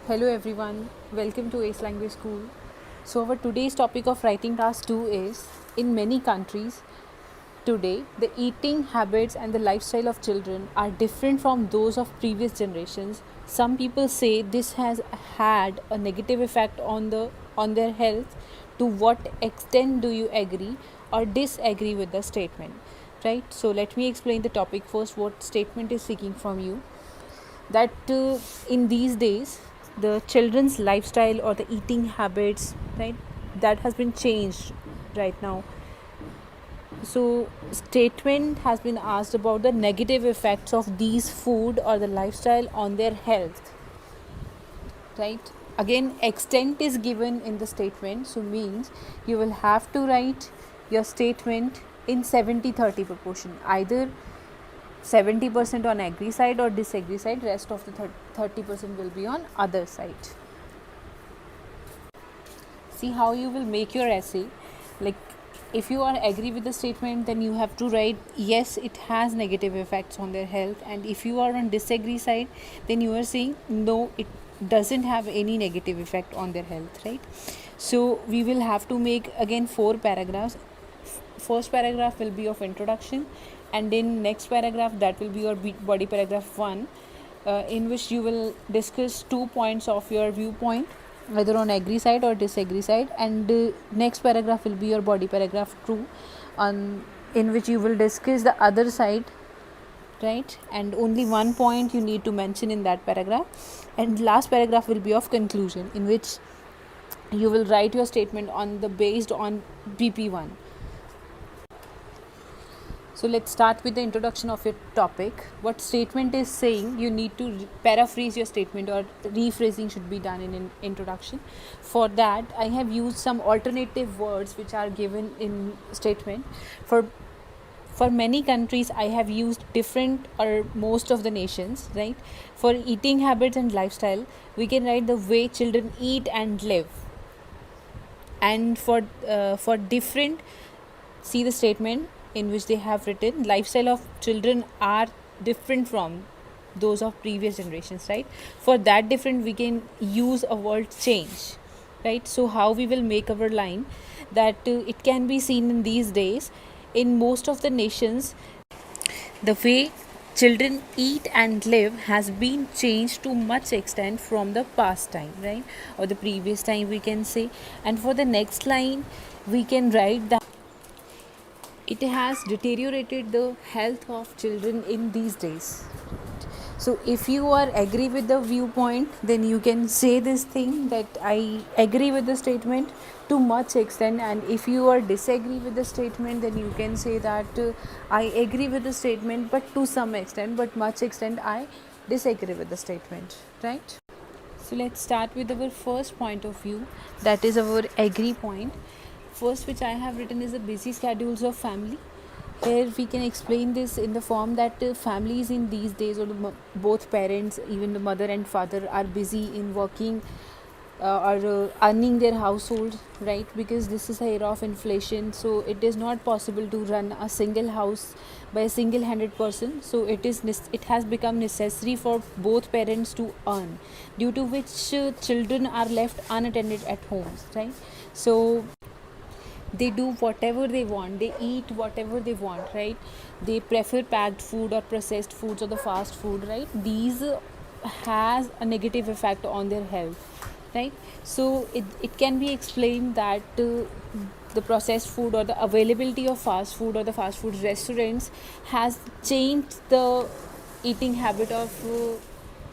Hello everyone, welcome to Ace Language School. So our today's topic of writing task 2 is in many countries today the eating habits and the lifestyle of children are different from those of previous generations. Some people say this has had a negative effect on their health. To what extent do you agree or disagree with the statement? Right? So let me explain the topic first, what statement is seeking from you that in these days the children's lifestyle or the eating habits, right, that has been changed right now. So statement has been asked about the negative effects of these food or the lifestyle on their health, right? Again, extent is given in the statement, so means you will have to write your statement in 70-30 proportion, either 70% on agree side or disagree side, rest of the 30% will be on other side. See how you will make your essay. Like, if you are agree with the statement, then you have to write yes, it has negative effects on their health, and if you are on disagree side, then you are saying no, it doesn't have any negative effect on their health, right? So we will have to make again 4 paragraphs. First paragraph will be of introduction, and in next paragraph that will be your body paragraph 1, in which you will discuss 2 points of your viewpoint, whether on agree side or disagree side, and next paragraph will be your body paragraph 2, on in which you will discuss the other side, right? And only one point you need to mention in that paragraph, and last paragraph will be of conclusion, in which you will write your statement on the based on BP1. So let's start with the introduction of your topic. What statement is saying, you need to paraphrase your statement, or rephrasing should be done in an introduction. For that, I have used some alternative words which are given in statement. For many countries, I have used different or most of the nations, right? For eating habits and lifestyle, we can write the way children eat and live. And for different, see the statement in which they have written lifestyle of children are different from those of previous generations, right? For that different, we can use a word change, right? So how we will make our line, that it can be seen in these days in most of the nations, the way children eat and live has been changed to much extent from the past time, right, or the previous time, we can say. And for the next line, we can write that it has deteriorated the health of children in these days. So if you are agree with the viewpoint, then you can say this thing, that I agree with the statement to much extent, and if you are disagree with the statement, then you can say that I agree with the statement but to some extent, but much extent I disagree with the statement, right? So let's start with our first point of view, that is our agree point. First, which I have written, is the busy schedules of family. Here we can explain this in the form that families in these days, or both parents, even the mother and father, are busy in working or earning their household, right? Because this is a era of inflation, so it is not possible to run a single house by a single-handed person. So it has become necessary for both parents to earn, due to which children are left unattended at home, right? So they do whatever they want, they eat whatever they want, right? They prefer packed food or processed foods or the fast food, right? These has a negative effect on their health, right? So it can be explained that the processed food or the availability of fast food or the fast food restaurants has changed the eating habit of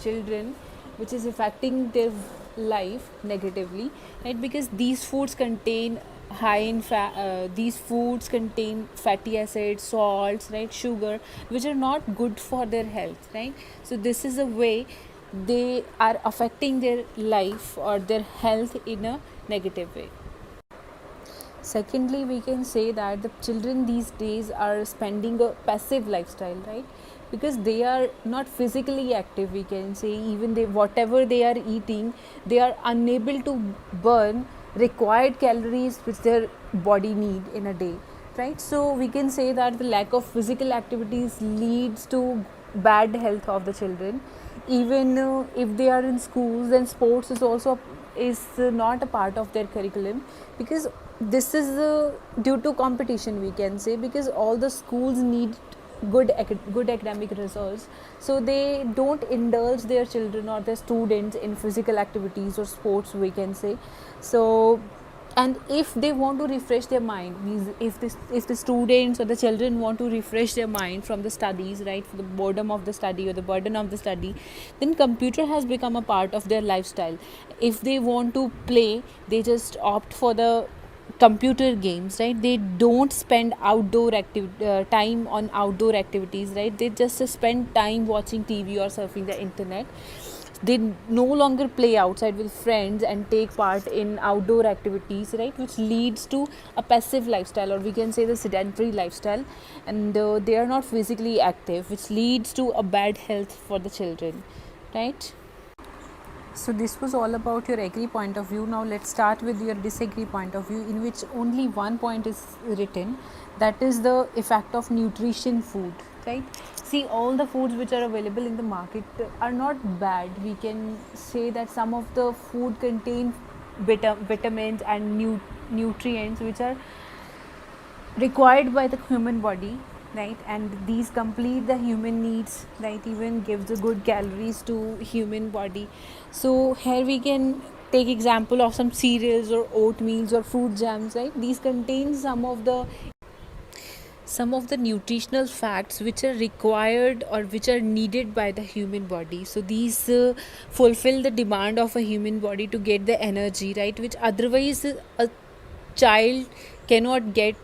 children, which is affecting their life negatively, right? Because these foods contain high in fat, these foods contain fatty acids, salts, right, sugar, which are not good for their health, right? So this is a way they are affecting their life or their health in a negative way. Secondly, we can say that the children these days are spending a passive lifestyle, right? Because they are not physically active, we can say. Even they, whatever they are eating, they are unable to burn required calories which their body need in a day, right? So we can say that the lack of physical activities leads to bad health of the children. Even if they are in schools, then sports is not a part of their curriculum, because this is due to competition, we can say, because all the schools need good academic results, so they don't indulge their children or their students in physical activities or sports, we can say. So, and if they want to refresh their mind, means if the students or the children want to refresh their mind from the studies, right, for the boredom of the study or the burden of the study, then computer has become a part of their lifestyle. If they want to play, they just opt for the computer games, right? They don't spend time on outdoor activities, right? They just spend time watching TV or surfing the internet. They no longer play outside with friends and take part in outdoor activities, right, which leads to a passive lifestyle, or we can say the sedentary lifestyle. And they are not physically active, which leads to a bad health for the children, right? So this was all about your agree point of view. Now let's start with your disagree point of view, in which only one point is written, that is the effect of nutrition food, right? See, all the foods which are available in the market are not bad. We can say that some of the food contain vitamins and nutrients which are required by the human body, right, and these complete the human needs, right, even gives the good calories to human body. So here we can take example of some cereals or oatmeals or fruit jams, right? These contain some of the nutritional facts which are required or which are needed by the human body. So these fulfill the demand of a human body to get the energy, right, which otherwise a child cannot get,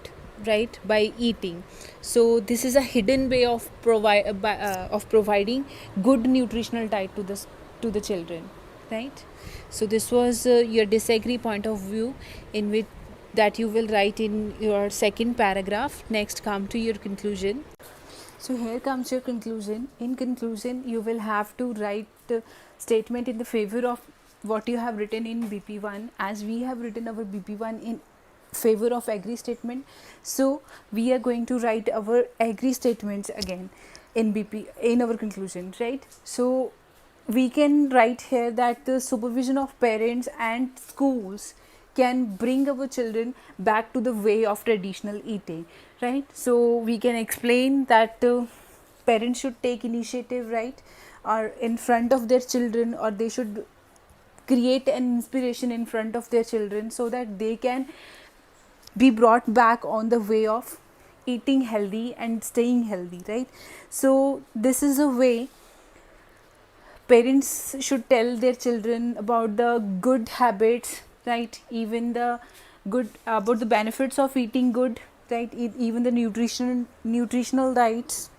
right, by eating. So this is a hidden way of providing good nutritional diet to the children, right? So this was your disagree point of view, in which that you will write in your second paragraph. Next, come to your conclusion. So here comes your conclusion. In conclusion, you will have to write the statement in the favor of what you have written in BP1, as we have written our BP1 in favor of agree statement. So we are going to write our agree statements again in BP in our conclusion, right? So we can write here that the supervision of parents and schools can bring our children back to the way of traditional eating, right? So we can explain that parents should take initiative, right, or in front of their children, or they should create an inspiration in front of their children, so that they can be brought back on the way of eating healthy and staying healthy, right? So this is a way parents should tell their children about the good habits, right, even the good about the benefits of eating good, right, even the nutritional diets.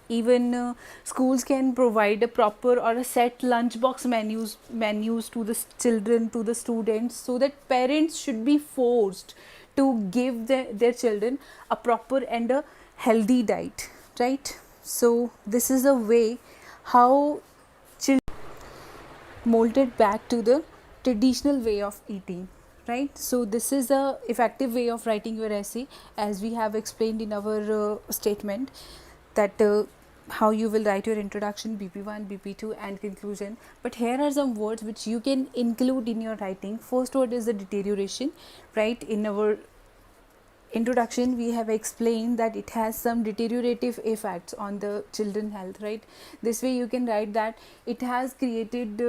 Even schools can provide a proper or a set lunchbox menus to the children, to the students, so that parents should be forced to give their children a proper and a healthy diet, right? So this is a way how children molded back to the traditional way of eating, right? So this is a effective way of writing your essay, as we have explained in our statement, that how you will write your introduction, BP1, BP2 and conclusion. But here are some words which you can include in your writing. First word is the deterioration, right? In our introduction we have explained that it has some deteriorative effects on the children health, right? This way you can write that it has created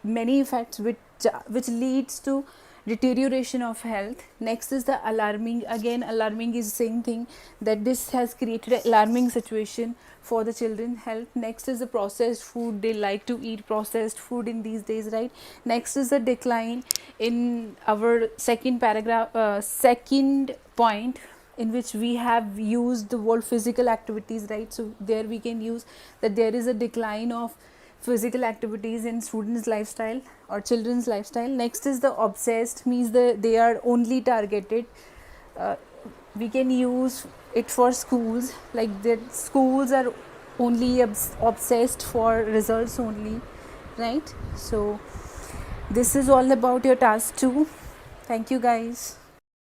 many effects which leads to deterioration of health. Next is the alarming. Again, alarming is the same thing, that this has created an alarming situation for the children health. Next is the processed food. They like to eat processed food in these days, right? Next is the decline. In our second paragraph, second point, in which we have used the word physical activities, right? So there we can use that there is a decline of physical activities in students' lifestyle or children's lifestyle. Next is the obsessed, means they are only targeted. We can use it for schools, like that schools are only obsessed for results only, right? So this is all about your task 2. Thank you guys.